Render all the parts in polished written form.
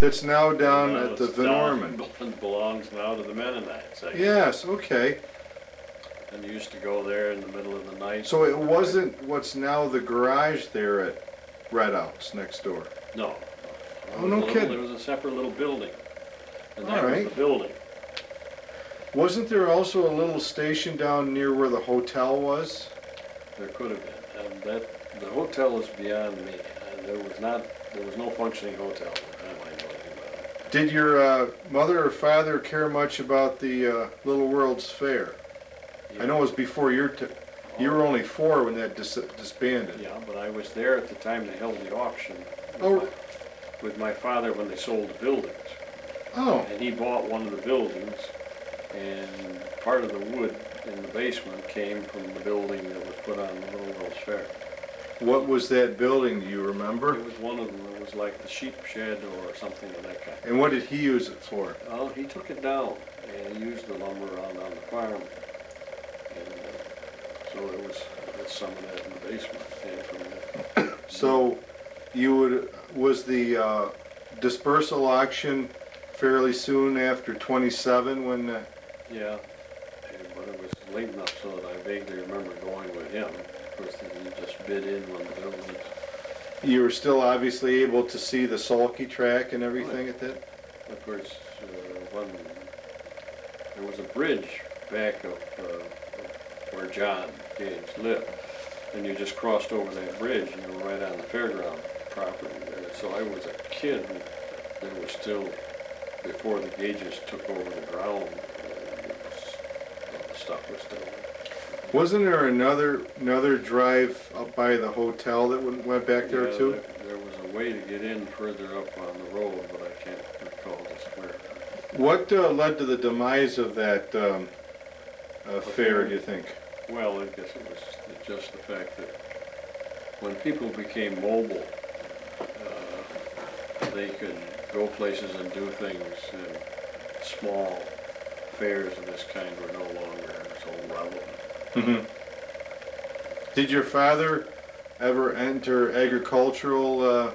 That's now down Now at the it's Van down- Orman. belongs now to the Mennonites, actually. Yes, okay. And you used to go there in the middle of the night. So it wasn't what's now the garage there at Red House next door? No. Oh, no kidding. There was a separate little building. And that All was right. the building. Wasn't there also a little station down near where the hotel was? There could have been. And the hotel is beyond me. And there was no functioning hotel at the time I know anything about it. Did your mother or father care much about the Little World's Fair? I know it was before your you were only 4 when that disbanded. Yeah, but I was there at the time they held the auction with my father when they sold the buildings. Oh. And he bought one of the buildings, and part of the wood in the basement came from the building that was put on the Little World's Fair. What was that building, do you remember? It was one of them. It was like the sheep shed or something of that kind. And what did he use it for? Well, he took it down, and he used the lumber around on the farm. And so there was some of that in the basement came from that. So was the dispersal auction fairly soon after 27 when Yeah, but it was late enough so that I vaguely remember going with him. Of course, he just bid in when the building. you were still obviously able to see the sulky track and everything at that? Of course, when there was a bridge back of where John Gage lived, and you just crossed over that bridge and you were right on the fairground property there. So I was a kid, and there was still, before the Gages took over the ground, the stuff was still there. Wasn't there another drive up by the hotel that went back there Yeah, too? There was a way to get in further up on the road, but I can't recall just where. What led to the demise of that fair, do you think? Well, I guess it was just the fact that when people became mobile, they could go places and do things, and small fairs of this kind were no longer so relevant. Mm-hmm. Did your father ever enter agricultural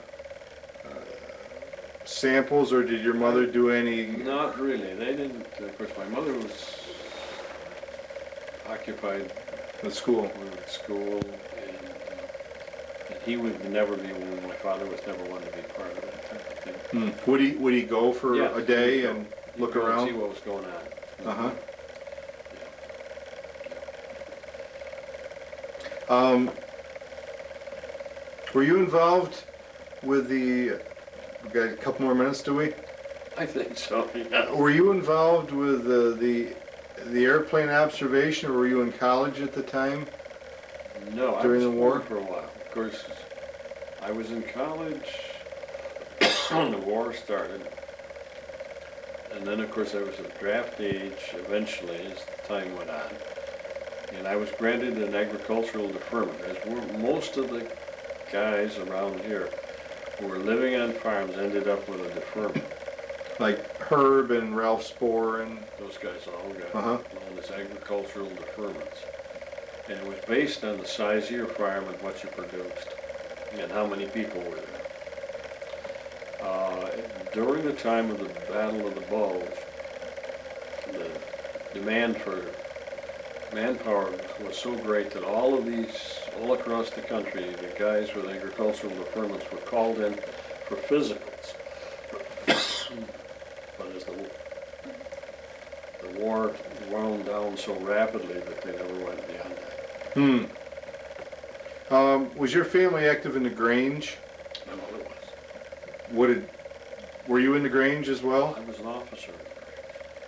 samples, or did your mother do any? Not really. They didn't. Of course, my mother was occupied At school? with school, and he would never be one. My father was never one to be part of that type of thing. Would he go for Yes, a day he'd and He'd look go and around? see what was going on. Uh-huh. Were you involved with the, we got a couple more minutes, do we? I think so, yeah. Were you involved with the airplane observation, or were you in college at the time? No, During I the was war? born for a while. Of course, I was in college when the war started. And then, of course, I was of draft age eventually as time went on. And I was granted an agricultural deferment, as were most of the guys around here who were living on farms ended up with a deferment. Like Herb and Ralph Spohr and... Those guys all got Uh-huh. known as agricultural deferments. And it was based on the size of your farm and what you produced and how many people were there. During the time of the Battle of the Bulge, the demand for manpower was so great that all across the country, the guys with agricultural deferments were called in for physicals. But as the war wound down so rapidly that they never went beyond that. Was your family active in the Grange? My mother was. Were you in the Grange as well? I was an officer.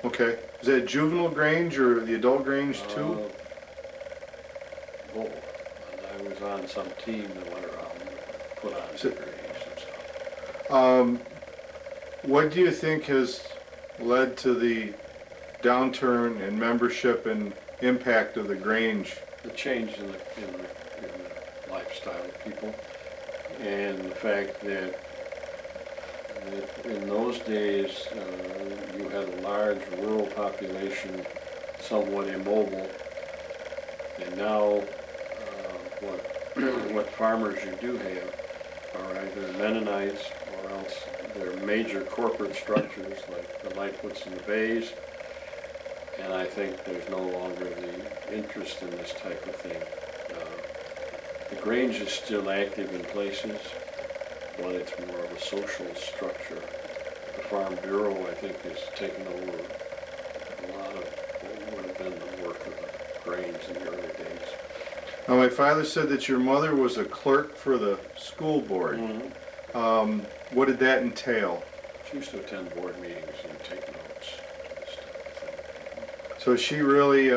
Okay. Is that juvenile Grange or the adult Grange too? Both. And I was on some team that went around and put on degrees and stuff. What do you think has led to the downturn in membership and impact of the Grange? The change in the lifestyle of people, and the fact that in those days you had a large rural population, somewhat immobile, and now what farmers you do have are either Mennonites or else they're major corporate structures like the Lightfoots and the Bays, and I think there's no longer the interest in this type of thing. The Grange is still active in places, but it's more of a social structure. The Farm Bureau, I think, has taken over a lot of what would have been the work of the Grange in the early days. Now, my father said that your mother was a clerk for the school board. Mm-hmm. What did that entail? She used to attend board meetings and take notes, this type of thing. So she really,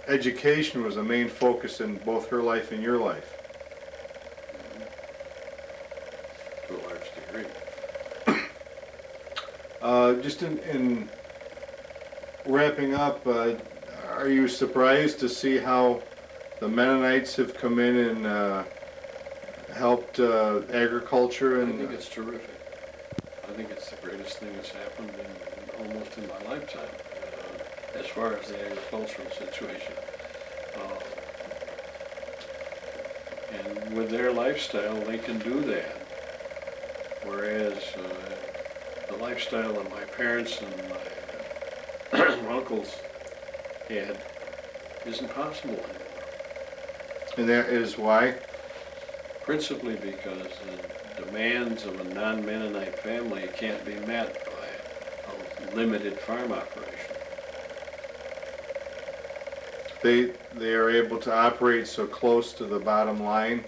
education was a main focus in both her life and your life. To a large degree. Just in wrapping up, are you surprised to see how the Mennonites have come in and helped agriculture? I And think it's terrific. I think it's the greatest thing that's happened almost in my lifetime, as far as the agricultural situation. And with their lifestyle, they can do that. Whereas the lifestyle that my parents and my uncles had isn't possible anymore. and that is why? Principally because the demands of a non-Mennonite family can't be met by a limited farm operation. They are able to operate so close to the bottom line.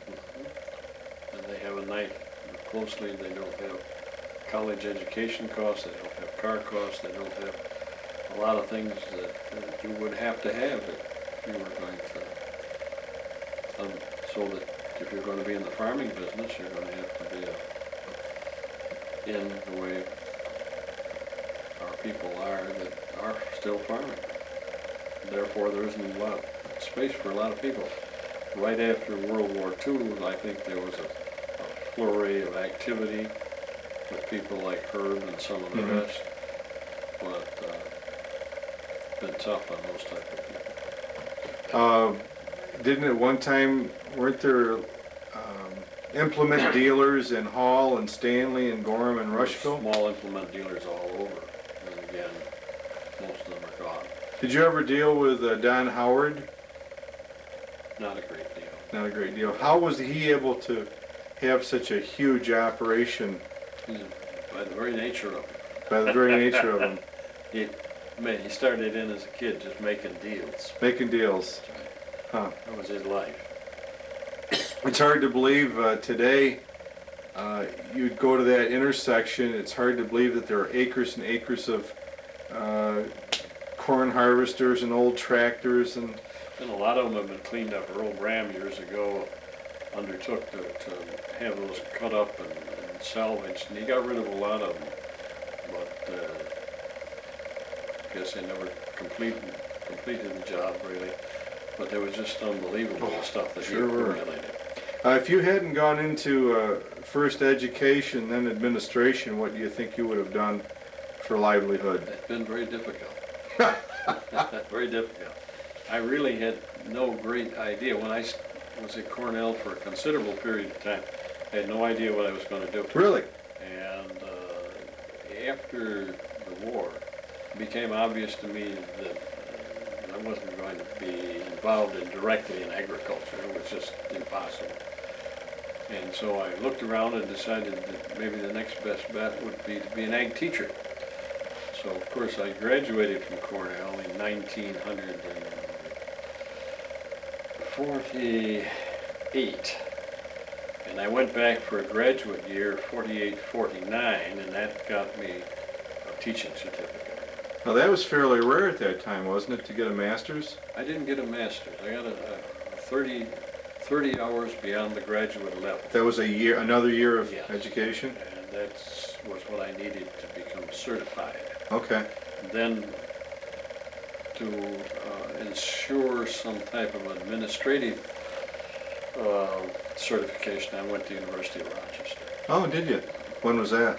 And they have a nice, closely, they don't have college education costs, they don't have car costs, they don't have a lot of things that you would have to have if you were going to. So that if you're going to be in the farming business, you're going to have to be in the way our people are that are still farming. Therefore, there isn't a lot of space for a lot of people. Right after World War II, I think there was a flurry of activity with people like Herb and some of the Mhm. rest, but it's been tough on those type of people. Didn't at one time, weren't there implement dealers in Hall and Stanley and Gorham and Rushville? Small implement dealers all over, and again, most of them are gone. Did you ever deal with Don Howard? Not a great deal. Not a great deal. How was he able to have such a huge operation By the very nature of it. by the very nature of him? He started in as a kid just making deals. Making deals. Huh. That was his life. It's hard to believe today you'd go to that intersection. It's hard to believe that there are acres and acres of corn harvesters and old tractors and A lot of them have been cleaned up. Earl Graham years ago undertook to have those cut up and salvaged, and he got rid of a lot of them. But I guess they never completed the job really. But they were just unbelievable the stuff that sure he were. accumulated. If you hadn't gone into first education, then administration, what do you think you would have done for livelihood? It's been very difficult. Very difficult. I really had no great idea. When I was at Cornell for a considerable period of time, I had no idea what I was going to do. Really? And after the war, it became obvious to me that I wasn't going to be involved directly in agriculture. It was just impossible. And so I looked around and decided that maybe the next best bet would be to be an ag teacher. So of course I graduated from Cornell in 1948. And I went back for a graduate year, 48, 49, and that got me a teaching certificate. Now that was fairly rare at that time, wasn't it, to get a master's? I didn't get a master's. I got a 30 hours beyond the graduate level. That was a year, another year of Yes. education? And that was what I needed to become certified. Okay. Then to ensure some type of administrative certification, I went to the University of Rochester. Oh, did you? When was that?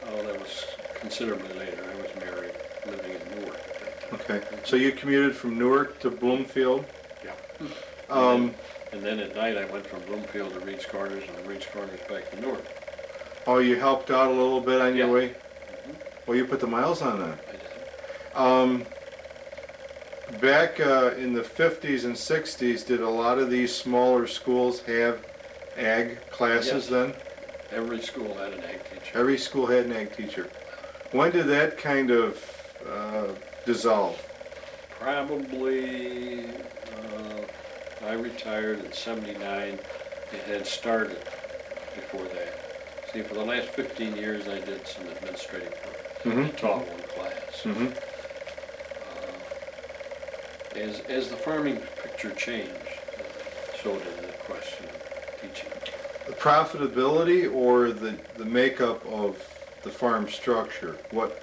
Oh, that was considerably later. I was married, living in Newark at that time. Okay. So you commuted from Newark to Bloomfield? Yeah. And then at night I went from Bloomfield to Reed's Corners and Reed's Corners back to Newark. Oh, you helped out a little bit on your Yeah. way? Mhm. Well, you put the miles on that. I did. Back in the 50s and 60s, did a lot of these smaller schools have ag classes Yes. then? Every school had an ag teacher. Every school had an ag teacher. When did that kind of dissolve? Probably, I retired in '79. It had started before that. See, for the last 15 years, I did some administrative work. Mm-hmm. I taught one class. Mm-hmm. As the farming picture changed, so did the question of teaching. The profitability or the makeup of the farm structure? What's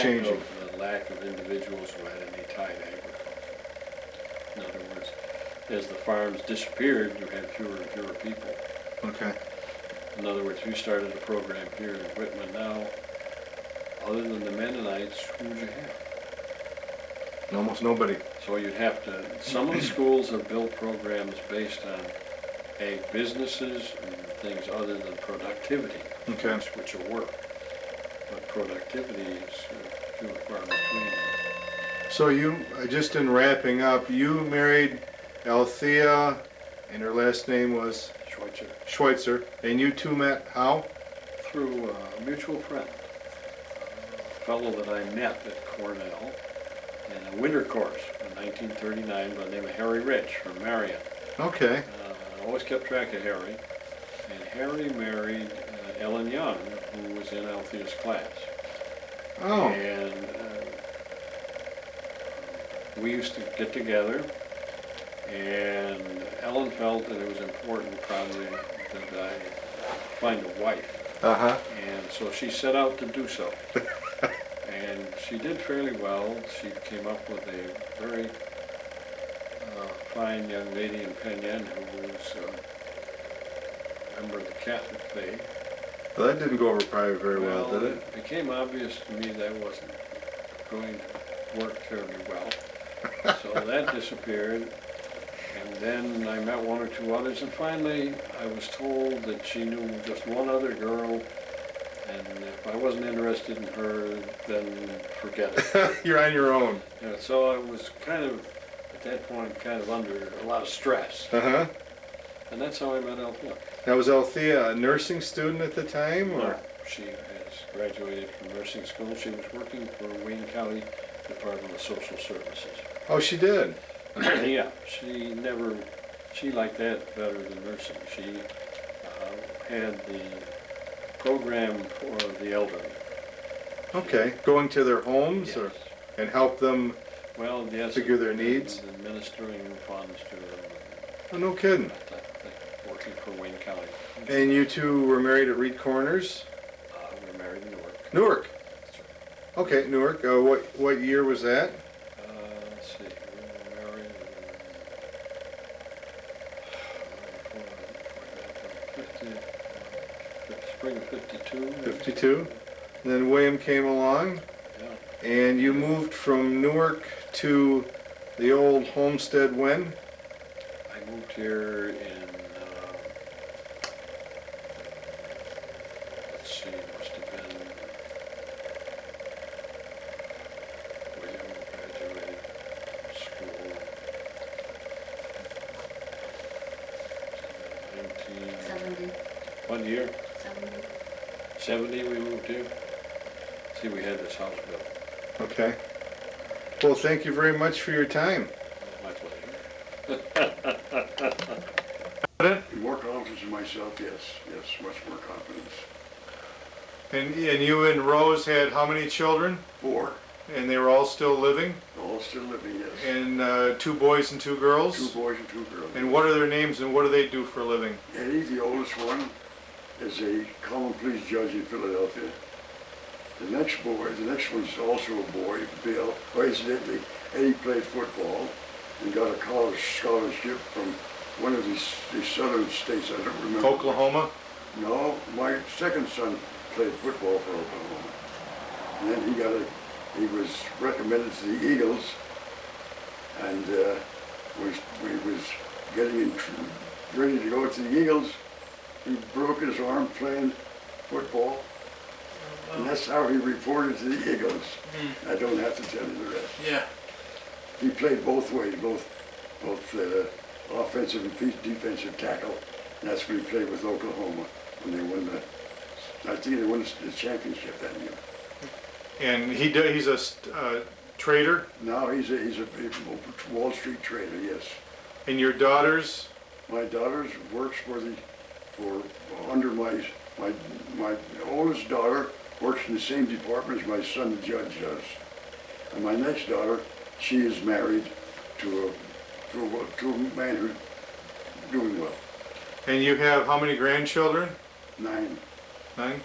changing? The lack of individuals who had any tie to agriculture. In other words, as the farms disappeared, you had fewer and fewer people. Okay. In other words, you started a program here in Whitman now, other than the Mennonites, who would you have? Almost nobody. So you'd have to, some of the schools have built programs based on ag businesses and things other than productivity, Okay. which will work. But productivity is few and far between. So you, just in wrapping up, you married Althea, and her last name was Schweitzer. Schweitzer, and you two met how? Through a mutual friend, a fellow that I met at Cornell in a winter course in 1939 by the name of Harry Rich from Marion. Okay. I always kept track of Harry, and Harry married Ellen Young, who was in Althea's class. Oh. And we used to get together, and Ellen felt that it was important probably that I find a wife. Uh-huh. And so she set out to do so. And she did fairly well. She came up with a very fine young lady in Penn who was a member of the Catholic faith. Well, that didn't go over probably very well, did it? It became obvious to me that wasn't going to work terribly well. So that disappeared. And then I met one or two others, and finally I was told that she knew just one other girl, and if I wasn't interested in her, then forget it. You're on your own. And so I was kind of, at that point, kind of under a lot of stress. Uh-huh. And that's how I met Althea. Now, was Althea a nursing student at the time, or? No, she has graduated from nursing school. She was working for Wayne County Department of Social Services. Oh, she did? Yeah, she liked that better than nursing. She had the program for the elderly. Okay. Going to their homes, Yes. or and help them Well, yes. figure their needs? And administering funds to them. Oh, no kidding. That type of thing, working for Wayne County. And you two were married at Reed Corners? We were married in Newark. Newark. That's right. Okay, Newark. What year was that? Let's see, we were married in spring of '52. 52. Then William came along, Yeah. and you moved from Newark to the old homestead when? I moved here in, let's see, it must have been, William graduated school. 70. What year? 70. 70 we moved here. See, we had this house built. Okay. Well, thank you very much for your time. My pleasure. More confidence in myself, yes, much more confidence. And you and Rose had how many children? 4, And they were all still living? all still living, yes. And 2 boys and 2 girls? 2 boys and 2 girls. And what are their names and what do they do for a living? Eddie, the oldest one, is a common police judge in Philadelphia. The next one's also a boy, Bill. Incidentally, Eddie played football and got a college scholarship from one of these southern states, I don't remember. Oklahoma? No, my second son played football for Oklahoma. And then he was recommended to the Eagles, and was getting ready to go to the Eagles, He broke his arm playing football. And that's how he reported to the Eagles. I don't have to tell you the rest. Yeah. He played both ways, both offensive and defensive tackle. And that's what he played with Oklahoma when they won I think they won the championship that year. And he's a trader? Now he's a Wall Street trader, yes. And your daughters? My daughter works under my oldest daughter works in the same department as my son, the judge, does. And my next daughter, she is married to a man who's doing well. And you have how many grandchildren? 9 grandchildren.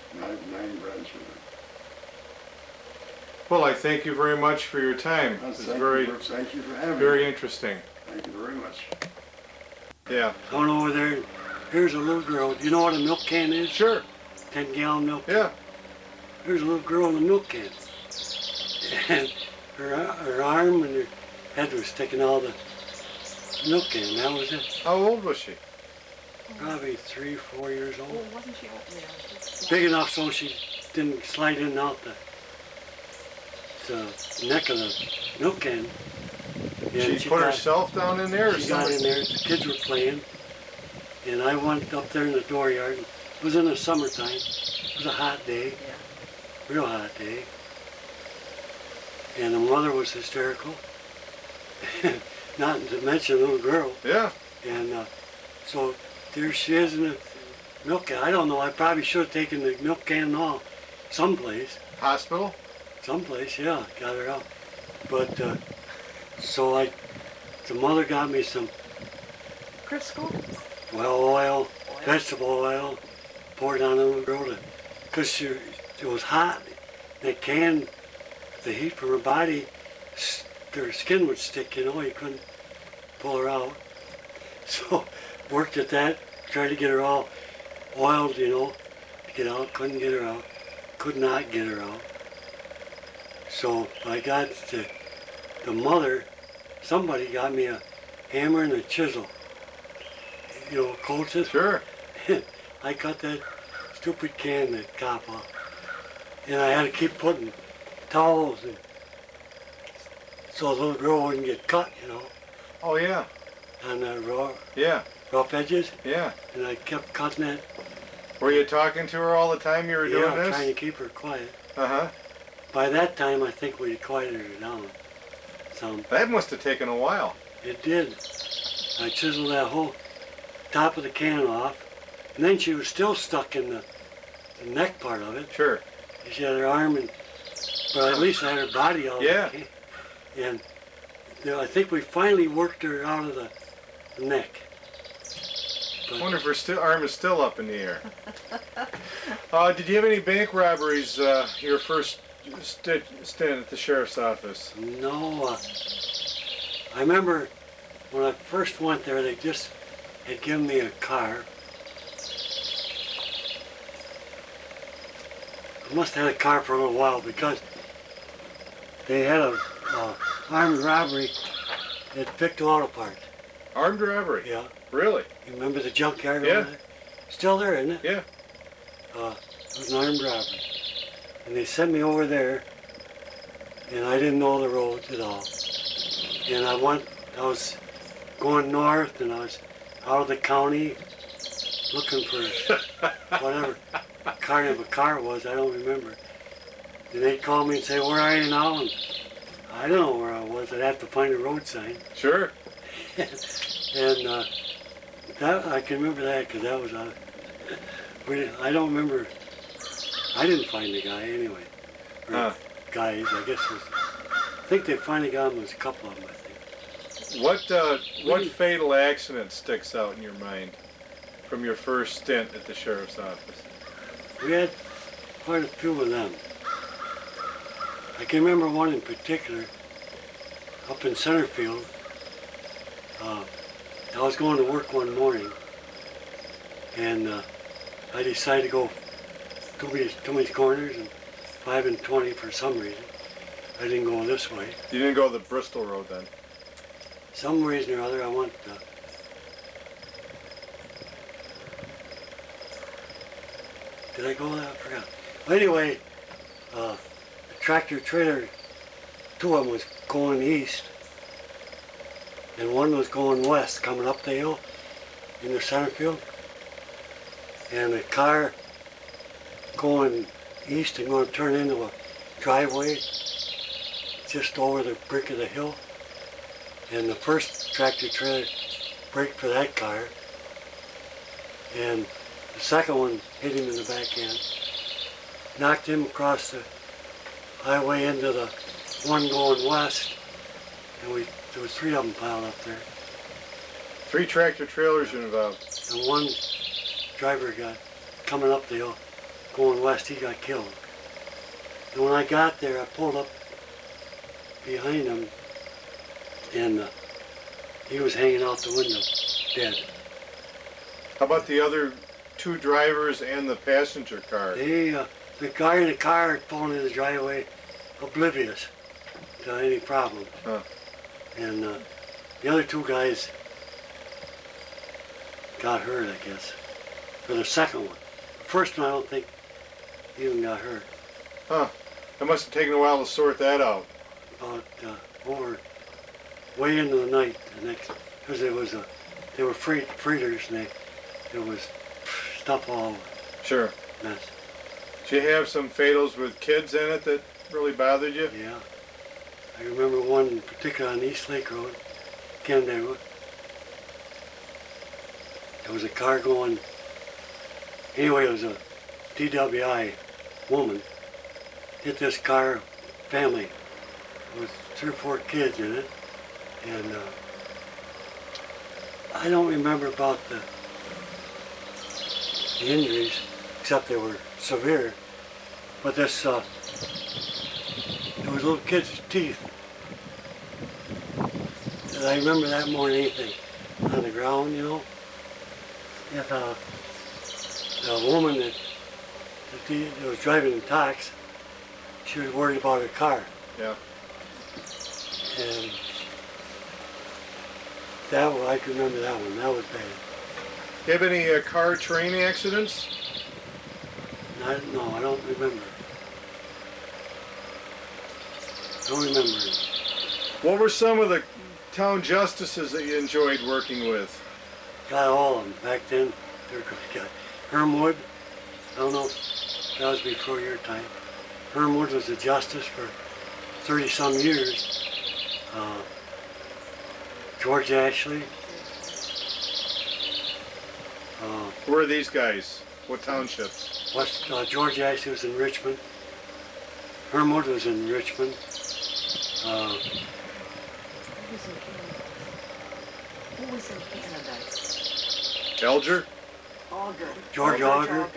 Well, I thank you very much for your time. It's Thank you for having me. very interesting. Thank you very much. Yeah. Going over there, here's a little girl. Do you know what a milk can is? Sure. 10-gallon milk can. Yeah. Here's a little girl in a milk can. And her arm and her head was sticking out of the milk can. That was it. How old was she? Probably 3 or 4 years old. Well, wasn't she old? Yeah. Big enough so she didn't slide in and out the neck of the milk can. And She put herself down in there? Or She got somebody? in there, the kids were playing, and I went up there in the dooryard. It was in the summertime. It was a hot day, real hot day. And the mother was hysterical, not to mention the little girl. Yeah. And so there she is in the milk can. I don't know, I probably should have taken the milk can off someplace. Hospital? Someplace, yeah, got her out. But, so the mother got me some Crisco? well oil, vegetable oil, poured on the little girl because it was hot. That can, the heat from her body, her skin would stick, you couldn't pull her out. So, worked at that, tried to get her all oiled, to get out, couldn't get her out, could not get her out. So I got the mother, somebody got me a hammer and a chisel, Colton. Sure. I cut that stupid can, that top off. And I had to keep putting towels in so the little girl wouldn't get cut, Oh, yeah. on the Yeah. rough edges. Yeah. And I kept cutting that. Were you talking to her all the time you were doing this? Trying to keep her quiet. Uh-huh. By that time, I think we quieted her down some. That must have taken a while. It did. I chiseled that whole top of the can off, and then she was still stuck in the neck part of it. Sure. She had her arm, but at least I had her body out Yeah. of the can. And I think we finally worked her out of the neck. I wonder if her arm is still up in the air. Did you have any bank robberies your first stint at the sheriff's office? No, I remember when I first went there, they just had given me a car. I must have had a car for a little while because they had a armed robbery at Victor Auto Parts. Armed robbery? Yeah. Really? You remember the junkyard Yeah. over there? Still there, isn't it? Yeah. It was an armed robbery. And they sent me over there, and I didn't know the roads at all. And I was going north, and I was out of the county looking for whatever kind of a car it was, I don't remember. And they'd call me and say, "Where are you now?" And I don't know where I was. I'd have to find a road sign. Sure. And that I can remember that because that was I don't remember. I didn't find the guy anyway. Or guys, I guess it was. I think they finally got him. There was a couple of them, I think. What fatal accident sticks out in your mind from your first stint at the sheriff's office? We had quite a few of them. I can remember one in particular up in Centerfield. I was going to work one morning, and I decided to go too many corners and 5 and 20 for some reason. I didn't go this way. You didn't go the Bristol Road then? Some reason or other, I went Did I go there? I forgot. But anyway, the tractor trailer, two of them was going east, and one was going west, coming up the hill in the center field. And a car going east and going to turn into a driveway just over the brink of the hill. And the first tractor trailer braked for that car, and the second one hit him in the back end, knocked him across the highway into the one going west, and there was three of them piled up there. 3 tractor trailers involved. And one driver got coming up the hill, going west, he got killed. And when I got there, I pulled up behind him, and he was hanging out the window, dead. How about the other 2 drivers and the passenger car? The guy in the car had pulled in the driveway, oblivious to any problem. Huh. And the other 2 guys got hurt, I guess, for the second one. The first one, I don't think even got hurt. Huh. It must have taken a while to sort that out. About over way into the night the next, because they were freighters, and there was stuff all over. Sure. Mess. Did you have some fatals with kids in it that really bothered you? Yeah. I remember one in particular on East Lake Road, Canandaigua. There was a car going, anyway, it was a DWI woman, hit this car, family, with 3 or 4 kids in it, and I don't remember about the injuries, except they were severe, but this, there was little kids' teeth, and I remember that more than anything, on the ground, you know. If the woman that was driving in tax, she was worried about her car. Yeah. And that one, I can remember that one. That was bad. You have any car train accidents? No, I don't remember. Don't remember it. What were some of the town justices that you enjoyed working with? Got all of them. Back then, they were good. Got Hermwood. I don't know if that was before your time. Hermwood was a justice for 30-some years. George Ashley. Where are these guys? What townships? George Ashley was in Richmond. Hermwood was in Richmond. Who was in Canada? Elger? Auger. George Auger.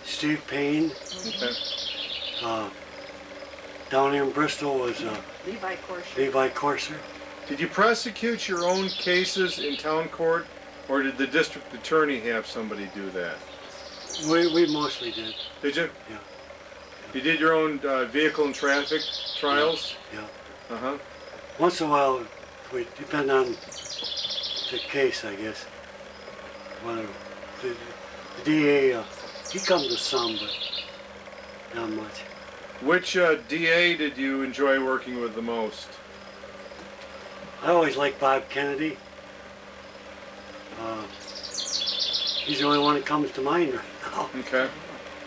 Steve Payne. Okay. Down here in Bristol was Levi Corsham. Levi Courser. Did you prosecute your own cases in town court, or did the district attorney have somebody do that? We mostly did. Did you? Yeah. You did your own vehicle and traffic trials? Yeah. Uh-huh. Once in a while, we depend on the case, I guess. Well, the DA, he comes to some, but not much. Which DA did you enjoy working with the most? I always liked Bob Kennedy. He's the only one that comes to mind right now. Okay.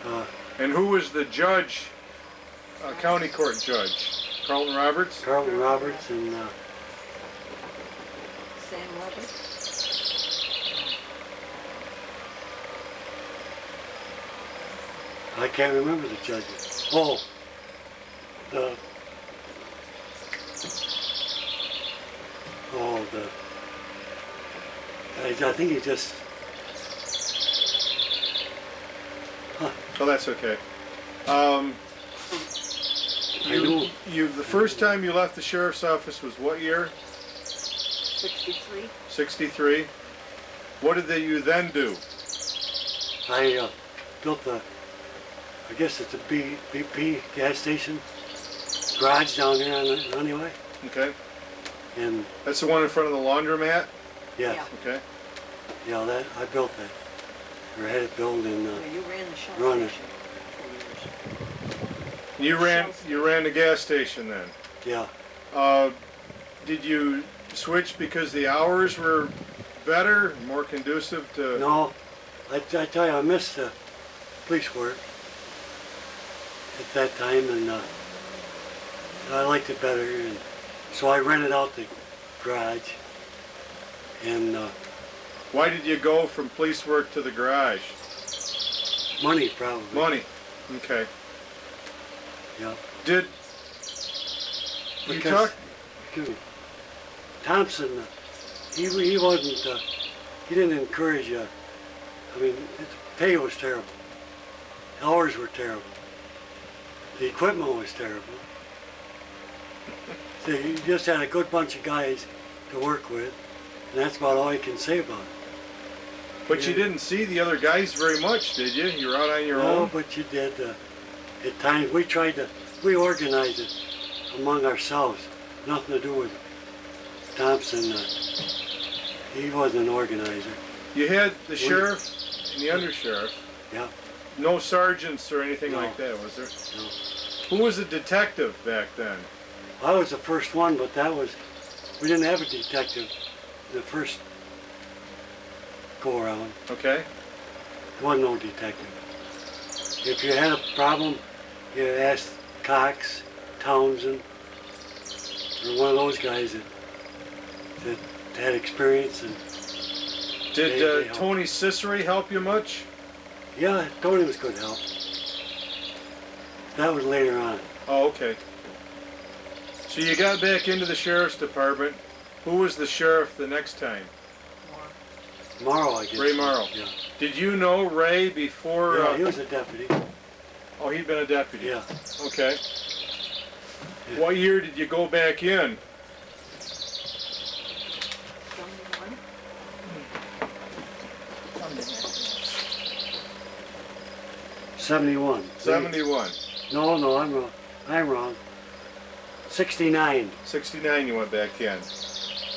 Uh, And who was the judge, county court judge? Carlton Roberts? Carlton Roberts and Sam Lovett. I can't remember the judges. Oh, I think he just, Oh, that's okay. The first time you left the sheriff's office was what year? 63. 63. What did you then do? I built the, I guess it's a BP gas station garage down there on the Honeyway. Okay. And That's the one in front of the laundromat? yeah, Yeah. Okay. that I built that. or had it built and Yeah, you ran the shop run it. station You ran the gas station then. Yeah. Did you switch because the hours were better, more conducive to? No, I tell you, I missed the police work at that time, and I liked it better, and so I rented out the garage, and Why did you go from police work to the garage? money probably. Money. Okay. Yeah. Did you Because, talk? excuse me, Thompson, he wasn't, he didn't encourage you. I mean, his pay was terrible. Hours were terrible. The equipment was terrible. So you just had a good bunch of guys to work with, and that's about all you can say about it. But you didn't see the other guys very much, did you? You were out on your No, own. but you did. At times we organized it among ourselves. Nothing to do with Thompson. He wasn't an organizer. You had the sheriff and the undersheriff. Yeah. No sergeants or anything No. like that, was there? No. Who was a detective back then? I was the first one, but we didn't have a detective the first go around. Okay. There wasn't no detective. If you had a problem, you asked Cox, Townsend, or one of those guys that had experience. And Did They helped. Tony Cicery help you much? yeah, Tony was good help. That was later on. Oh, okay. So you got back into the sheriff's department. Who was the sheriff the next time? more. Morrow, I guess. Ray Morrow. Yeah. Did you know Ray before? Yeah, he was a deputy. Oh, he'd been a deputy. Yeah. Okay. Yeah. What year did you go back in? 71. 71. 71. No, I'm wrong. I'm wrong. 69. 69 you went back in.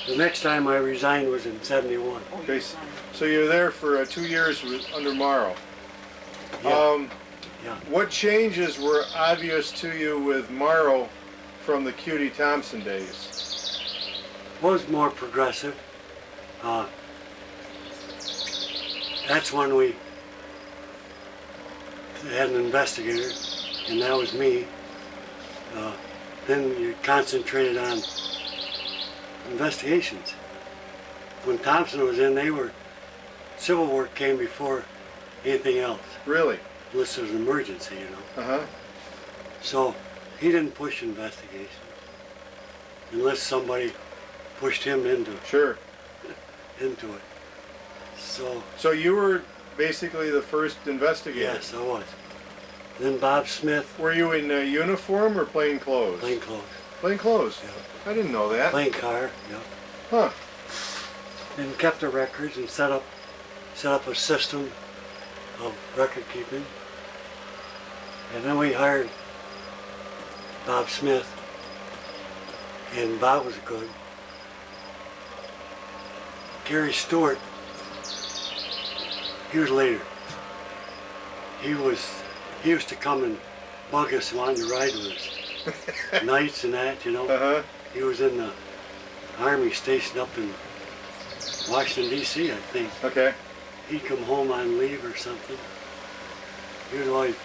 The next time I resigned was in 71. Oh, Okay, your son. so you were there for 2 years under Morrow. Yeah. Yeah. What changes were obvious to you with Morrow from the Cutie Thompson days? Was more progressive. That's when we had an investigator, and that was me. Then you concentrated on investigations. When Thompson was in, civil work came before anything else, Really? unless there was an emergency, you know. Uh-huh. So he didn't push investigation unless somebody pushed him into Sure. it. So So you were basically the first investigator? yes, I was. Then Bob Smith, Were you in uniform or plain clothes? plain clothes, Plain clothes? Yeah. I didn't know that. plain car, yeah. Huh. And kept the records and set up a system of record keeping. And then we hired Bob Smith, and Bob was good. Gary Stewart, he was later. He used to come and bug us wanting to ride with us. Nights and that, you know. Uh-huh. He was in the Army stationed up in Washington, D.C., I think. Okay. He'd come home on leave or something. He was always